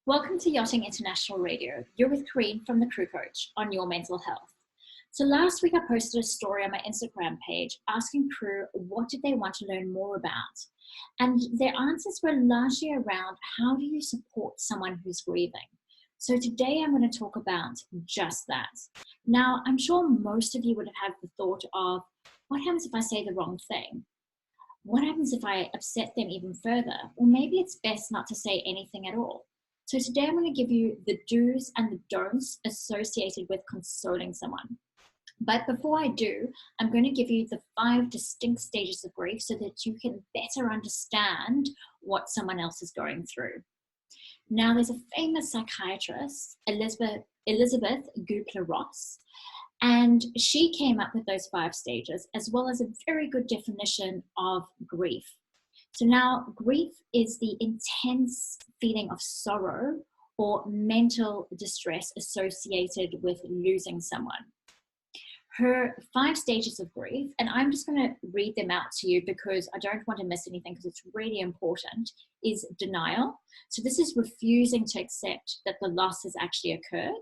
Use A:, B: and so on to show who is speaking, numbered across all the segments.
A: Welcome to Yachting International Radio. You're with Karine from the Crew Coach on your mental health. So last week I posted a story on my Instagram page asking crew what did they want to learn more about. And their answers were largely around how do you support someone who's grieving. So today I'm going to talk about just that. Now, I'm sure most of you would have had the thought of what happens if I say the wrong thing? What happens if I upset them even further? Or maybe it's best not to say anything at all. So today I'm going to give you the do's and the don'ts associated with consoling someone. But before I do, I'm going to give you the 5 distinct stages of grief so that you can better understand what someone else is going through. Now, there's a famous psychiatrist, Elizabeth Kubler-Ross, and she came up with those 5 stages as well as a very good definition of grief. So now, grief is the intense feeling of sorrow or mental distress associated with losing someone. Her 5 stages of grief, and I'm just going to read them out to you because I don't want to miss anything because it's really important, is denial. So this is refusing to accept that the loss has actually occurred.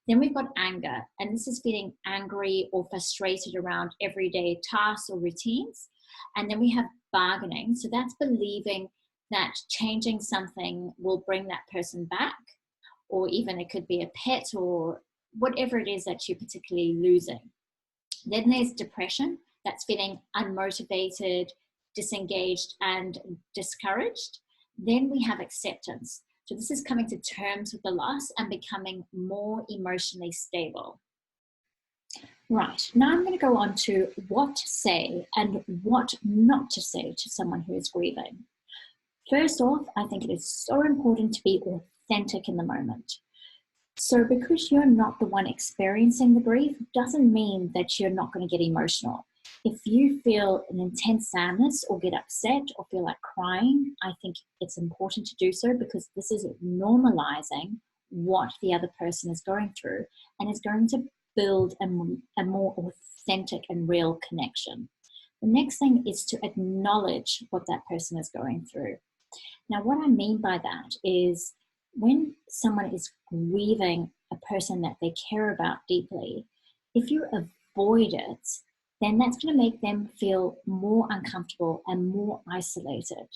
A: Then we've got anger, and this is feeling angry or frustrated around everyday tasks or routines. And then we have bargaining. So that's believing that changing something will bring that person back, or even it could be a pet or whatever it is that you're particularly losing. Then there's depression. That's feeling unmotivated, disengaged, and discouraged. Then we have acceptance. So this is coming to terms with the loss and becoming more emotionally stable. Right, now I'm going to go on to what to say and what not to say to someone who is grieving. First off, I think it is so important to be authentic in the moment. So because you're not the one experiencing the grief doesn't mean that you're not going to get emotional. If you feel an intense sadness or get upset or feel like crying, I think it's important to do so because this is normalizing what the other person is going through and is going to build a more authentic and real connection. The next thing is to acknowledge what that person is going through. Now, what I mean by that is when someone is grieving a person that they care about deeply, if you avoid it, then that's going to make them feel more uncomfortable and more isolated.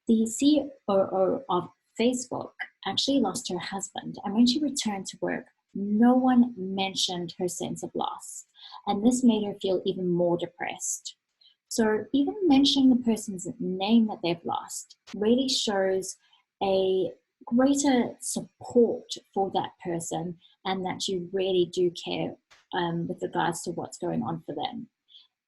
A: The COO of Facebook actually lost her husband, and when she returned to work, no one mentioned her sense of loss, and this made her feel even more depressed. So even mentioning the person's name that they've lost really shows a greater support for that person and that you really do care with regards to what's going on for them.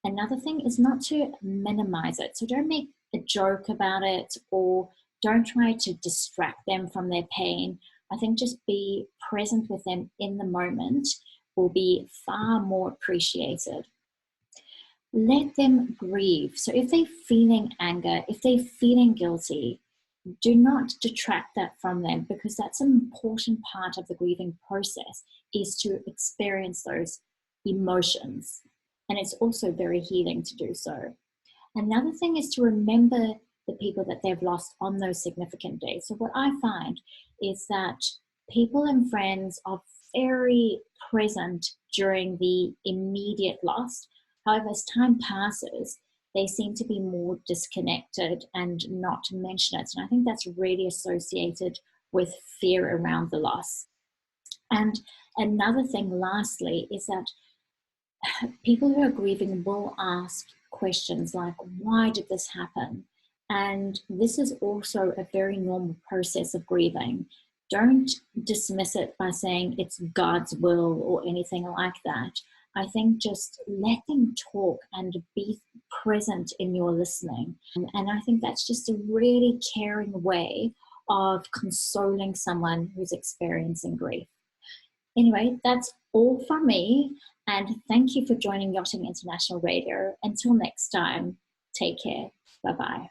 A: Another thing is not to minimize it. So don't make a joke about it or don't try to distract them from their pain. I think just be present with them in the moment will be far more appreciated. Let them grieve. So if they're feeling anger, if they're feeling guilty, do not detract that from them because that's an important part of the grieving process is to experience those emotions. And it's also very healing to do so. Another thing is to remember the people that they've lost on those significant days. So what I find is that people and friends are very present during the immediate loss. However, as time passes, they seem to be more disconnected and not to mention it. And I think that's really associated with fear around the loss. And another thing, lastly, is that people who are grieving will ask questions like, why did this happen? And this is also a very normal process of grieving. Don't dismiss it by saying it's God's will or anything like that. I think just let them talk and be present in your listening. And I think that's just a really caring way of consoling someone who's experiencing grief. Anyway, that's all from me. And thank you for joining Yachting International Radio. Until next time, take care. Bye-bye.